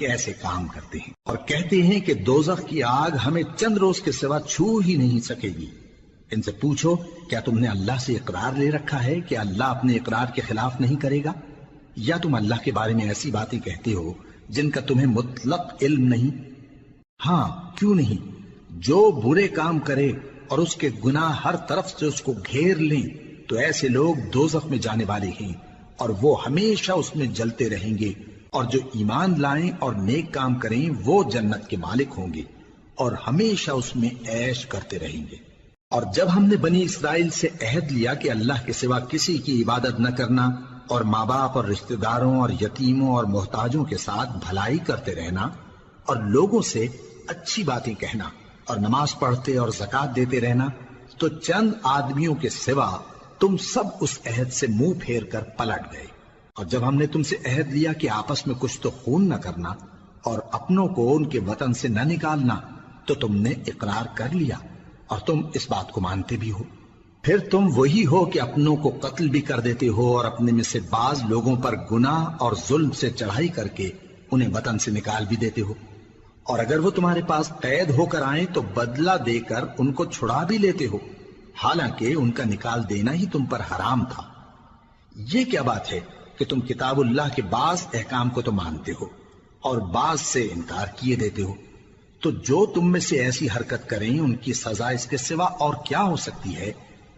کہ ایسے کام کرتے ہیں، اور کہتے ہیں کہ دوزخ کی آگ ہمیں چند روز کے سوا چھو ہی نہیں سکے گی۔ ان سے پوچھو، کیا تم نے اللہ سے اقرار لے رکھا ہے کہ اللہ اپنے اقرار کے خلاف نہیں کرے گا؟ یا تم اللہ کے بارے میں ایسی باتیں کہتے ہو جن کا تمہیں مطلق علم نہیں؟ ہاں، کیوں نہیں؟ جو برے کام کرے اور اس کے گناہ ہر طرف سے اس کو گھیر لیں تو ایسے لوگ دوزخ میں جانے والے ہیں، اور وہ ہمیشہ اس میں جلتے رہیں گے، اور جو ایمان لائیں اور نیک کام کریں وہ جنت کے مالک ہوں گے اور ہمیشہ اس میں عیش کرتے رہیں گے۔ اور جب ہم نے بنی اسرائیل سے عہد لیا کہ اللہ کے سوا کسی کی عبادت نہ کرنا، اور ماں باپ اور رشتہ داروں اور یتیموں اور محتاجوں کے ساتھ بھلائی کرتے رہنا، اور لوگوں سے اچھی باتیں کہنا، اور نماز پڑھتے اور زکوٰۃ دیتے رہنا، تو چند آدمیوں کے سوا تم سب اس عہد سے منہ پھیر کر پلٹ گئے۔ اور جب ہم نے تم سے عہد لیا کہ آپس میں کچھ تو خون نہ کرنا اور اپنوں کو ان کے وطن سے نہ نکالنا، تو تم نے اقرار کر لیا اور تم اس بات کو مانتے بھی ہو۔ پھر تم وہی ہو کہ اپنوں کو قتل بھی کر دیتے ہو، اور اپنے میں سے بعض لوگوں پر گناہ اور ظلم سے چڑھائی کر کے انہیں وطن سے نکال بھی دیتے ہو، اور اگر وہ تمہارے پاس قید ہو کر آئیں تو بدلہ دے کر ان کو چھڑا بھی لیتے ہو، حالانکہ ان کا نکال دینا ہی تم پر حرام تھا۔ یہ کیا بات ہے کہ تم کتاب اللہ کے بعض احکام کو تو مانتے ہو اور بعض سے انکار کیے دیتے ہو؟ تو جو تم میں سے ایسی حرکت کریں ان کی سزا اس کے سوا اور کیا ہو سکتی ہے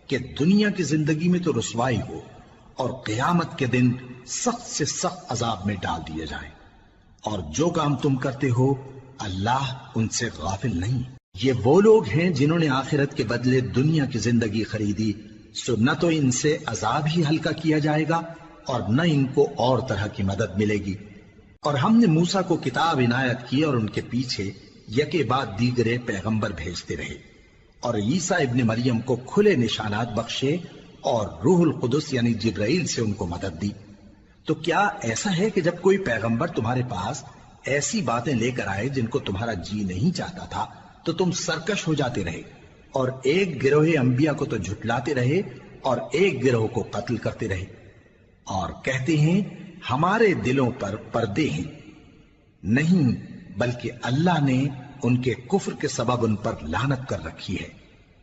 کہ دنیا کی زندگی میں تو رسوائی ہو اور قیامت کے دن سخت سے سخت عذاب میں ڈال دیے جائیں۔ اور جو کام تم کرتے ہو اللہ ان سے غافل نہیں۔ یہ وہ لوگ ہیں جنہوں نے آخرت کے بدلے دنیا کی زندگی خریدی، سو نہ تو ان سے عذاب ہی ہلکا کیا جائے گا اور نہ ان کو اور طرح کی مدد ملے گی۔ اور ہم نے موسیٰ کو کتاب عنایت کی اور ان کے پیچھے یکے بعد دیگرے پیغمبر بھیجتے رہے، اور عیسیٰ ابن مریم کو کھلے نشانات بخشے اور روح القدس یعنی جبرائیل سے ان کو مدد دی۔ تو کیا ایسا ہے کہ جب کوئی پیغمبر تمہارے پاس ایسی باتیں لے کر آئے جن کو تمہارا جی نہیں چاہتا تھا تو تم سرکش ہو جاتے رہے، اور ایک گروہ انبیاء کو تو جھٹلاتے رہے اور ایک گروہ کو قتل کرتے رہے، اور کہتے ہیں ہمارے دلوں پر پردے ہیں؟ نہیں، بلکہ اللہ نے ان کے کفر کے سبب ان پر لعنت کر رکھی ہے،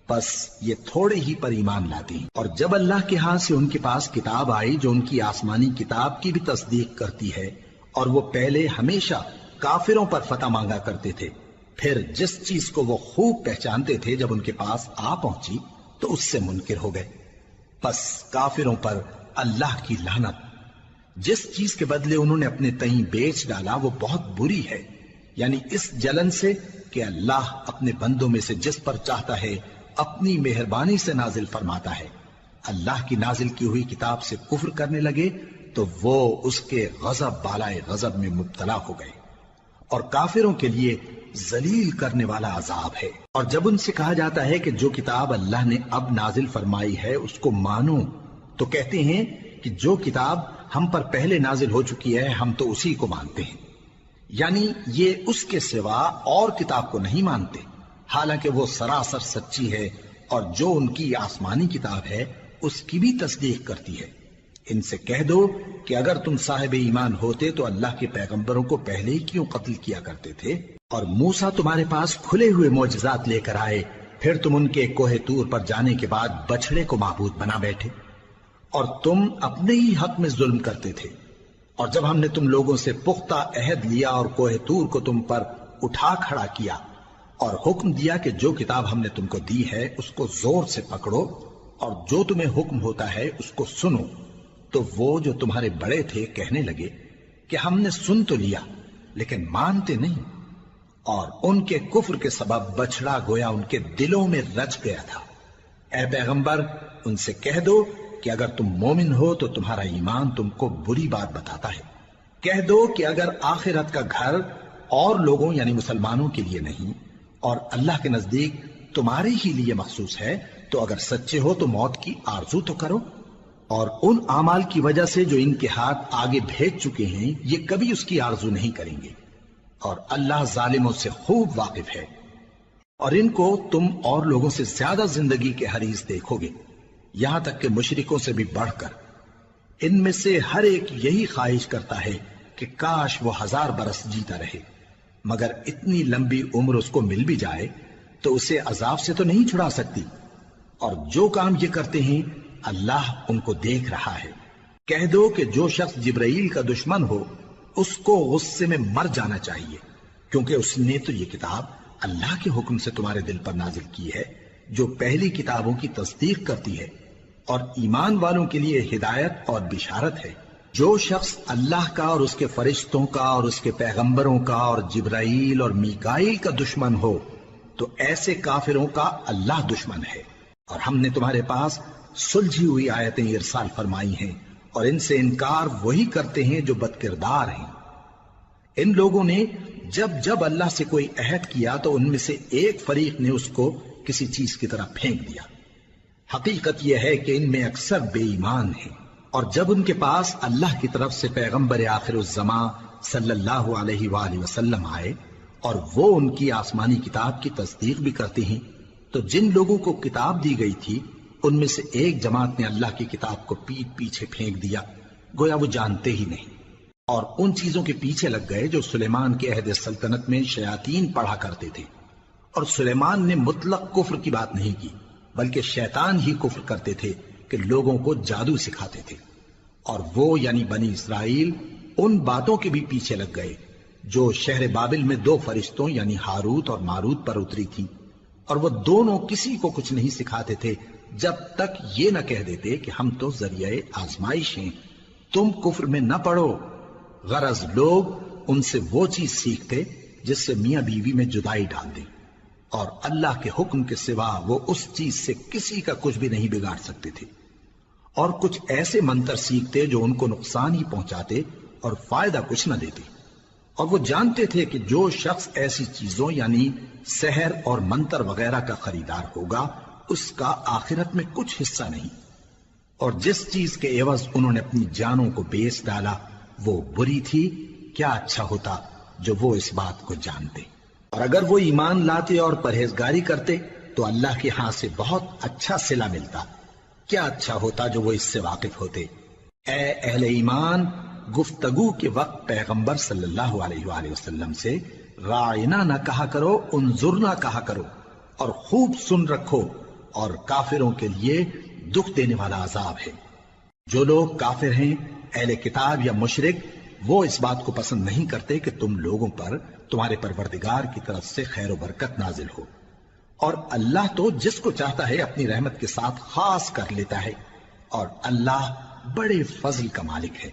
بس یہ تھوڑے ہی پر ایمان لاتے ہیں۔ اور جب اللہ کے ہاں سے ان کے پاس کتاب آئی جو ان کی آسمانی کتاب کی بھی تصدیق کرتی ہے، اور وہ پہلے ہمیشہ کافروں پر فتح مانگا کرتے تھے، پھر جس چیز کو وہ خوب پہچانتے تھے جب ان کے پاس آ پہنچی تو اس سے منکر ہو گئے، بس کافروں پر اللہ کی لعنت۔ جس چیز کے بدلے انہوں نے اپنے تئیں بیچ ڈالا وہ بہت بری ہے، یعنی اس جلن سے کہ اللہ اپنے بندوں میں سے جس پر چاہتا ہے اپنی مہربانی سے نازل فرماتا ہے۔ اللہ کی نازل کی ہوئی کتاب سے کفر کرنے لگے تو وہ اس کے غضب بالائے غضب میں مبتلا ہو گئے، اور کافروں کے لیے ذلیل کرنے والا عذاب ہے۔ اور جب ان سے کہا جاتا ہے کہ جو کتاب اللہ نے اب نازل فرمائی ہے اس کو مانو، تو کہتے ہیں کہ جو کتاب ہم پر پہلے نازل ہو چکی ہے ہم تو اسی کو مانتے ہیں، یعنی یہ اس کے سوا اور کتاب کو نہیں مانتے، حالانکہ وہ سراسر سچی ہے، اور جو ان کی آسمانی کتاب ہے اس کی بھی تصدیق کرتی ہے۔ ان سے کہہ دو کہ اگر تم صاحب ایمان ہوتے تو اللہ کے پیغمبروں کو پہلے ہی کیوں قتل کیا کرتے تھے؟ اور موسیٰ تمہارے پاس کھلے ہوئے معجزات لے کر آئے، پھر تم ان کے کوہ طور پر جانے کے بعد بچڑے کو معبود بنا بیٹھے، اور تم اپنے ہی حق میں ظلم کرتے تھے۔ اور جب ہم نے تم لوگوں سے پختہ عہد لیا اور کوہ طور کو تم پر اٹھا کھڑا کیا اور حکم دیا کہ جو کتاب ہم نے تم کو دی ہے اس کو زور سے پکڑو اور جو تمہیں حکم ہوتا ہے اس کو سنو، تو وہ جو تمہارے بڑے تھے کہنے لگے کہ ہم نے سن تو لیا لیکن مانتے نہیں، اور ان کے کفر کے سبب بچڑا گویا ان کے دلوں میں رچ گیا تھا۔ اے پیغمبر ان سے کہہ دو کہ اگر تم مومن ہو تو تمہارا ایمان تم کو بری بات بتاتا ہے۔ کہہ دو کہ اگر آخرت کا گھر اور لوگوں یعنی مسلمانوں کے لیے نہیں اور اللہ کے نزدیک تمہارے ہی لیے مخصوص ہے تو اگر سچے ہو تو موت کی آرزو تو کرو، اور ان اعمال کی وجہ سے جو ان کے ہاتھ آگے بھیج چکے ہیں یہ کبھی اس کی آرزو نہیں کریں گے، اور اللہ ظالموں سے خوب واقف ہے۔ اور ان کو تم اور لوگوں سے زیادہ زندگی کے حریص دیکھو گے، یہاں تک کہ مشرکوں سے بھی بڑھ کر۔ ان میں سے ہر ایک یہی خواہش کرتا ہے کہ کاش وہ 1000 برس جیتا رہے، مگر اتنی لمبی عمر اس کو مل بھی جائے تو اسے عذاب سے تو نہیں چھڑا سکتی، اور جو کام یہ کرتے ہیں اللہ ان کو دیکھ رہا ہے۔ کہہ دو کہ جو شخص جبرائیل کا دشمن ہو اس کو غصے میں مر جانا چاہیے، کیونکہ اس نے تو یہ کتاب اللہ کے حکم سے تمہارے دل پر نازل کی ہے جو پہلی کتابوں کی تصدیق کرتی ہے، اور ایمان والوں کے لیے ہدایت اور بشارت ہے۔ جو شخص اللہ کا اور اس کے فرشتوں کا اور اس کے پیغمبروں کا اور جبرائیل اور میکائیل کا دشمن ہو تو ایسے کافروں کا اللہ دشمن ہے۔ اور ہم نے تمہارے پاس سلجھی ہوئی آیتیں ارسال فرمائی ہیں، اور ان سے انکار وہی کرتے ہیں جو بد کردار ہیں۔ ان لوگوں نے جب جب اللہ سے کوئی عہد کیا تو ان میں سے ایک فریق نے اس کو کسی چیز کی طرح پھینک دیا۔ حقیقت یہ ہے کہ ان میں اکثر بے ایمان ہیں، اور جب ان کے پاس اللہ کی طرف سے پیغمبر آخر الزماں صلی اللہ علیہ وآلہ وسلم آئے اور وہ ان کی آسمانی کتاب کی تصدیق بھی کرتے ہیں، تو جن لوگوں کو کتاب دی گئی تھی ان میں سے ایک جماعت نے اللہ کی کتاب کو پیٹ پیچھے پھینک دیا، گویا وہ جانتے ہی نہیں، اور ان چیزوں کے پیچھے لگ گئے جو سلیمان کے عہد سلطنت میں شیاطین پڑھا کرتے تھے۔ اور سلیمان نے مطلق کفر کی بات نہیں کی، بلکہ شیطان ہی کفر کرتے تھے کہ لوگوں کو جادو سکھاتے تھے، اور وہ یعنی بنی اسرائیل ان باتوں کے بھی پیچھے لگ گئے جو شہر بابل میں 2 فرشتوں یعنی ہاروت اور ماروت پر اتری تھی، اور وہ دونوں کسی کو کچھ نہیں سکھاتے تھے جب تک یہ نہ کہہ دیتے کہ ہم تو ذریعہ آزمائش ہیں، تم کفر میں نہ پڑو۔ غرض لوگ ان سے وہ چیز سیکھتے جس سے میاں بیوی میں جدائی ڈال دیں، اور اللہ کے حکم کے سوا وہ اس چیز سے کسی کا کچھ بھی نہیں بگاڑ سکتے تھے، اور کچھ ایسے منتر سیکھتے جو ان کو نقصان ہی پہنچاتے اور فائدہ کچھ نہ دیتے، اور وہ جانتے تھے کہ جو شخص ایسی چیزوں یعنی سحر اور منتر وغیرہ کا خریدار ہوگا اس کا آخرت میں کچھ حصہ نہیں، اور جس چیز کے عوض انہوں نے اپنی جانوں کو بیچ ڈالا وہ بری تھی، کیا اچھا ہوتا جو وہ اس بات کو جانتے۔ اور اگر وہ ایمان لاتے اور پرہیزگاری کرتے تو اللہ کے ہاں سے بہت اچھا صلہ ملتا، کیا اچھا ہوتا جو وہ اس سے واقف ہوتے۔ اے اہل ایمان، گفتگو کے وقت پیغمبر صلی اللہ علیہ وآلہ وسلم سے راعنا نہ کہا کرو، انظرنا کہا کرو، اور خوب سن رکھو، اور کافروں کے لیے دکھ دینے والا عذاب ہے۔ جو لوگ کافر ہیں، اہل کتاب یا مشرک، وہ اس بات کو پسند نہیں کرتے کہ تم لوگوں پر تمہارے پروردگار کی طرف سے خیر و برکت نازل ہو، اور اللہ تو جس کو چاہتا ہے اپنی رحمت کے ساتھ خاص کر لیتا ہے، اور اللہ بڑے فضل کا مالک ہے۔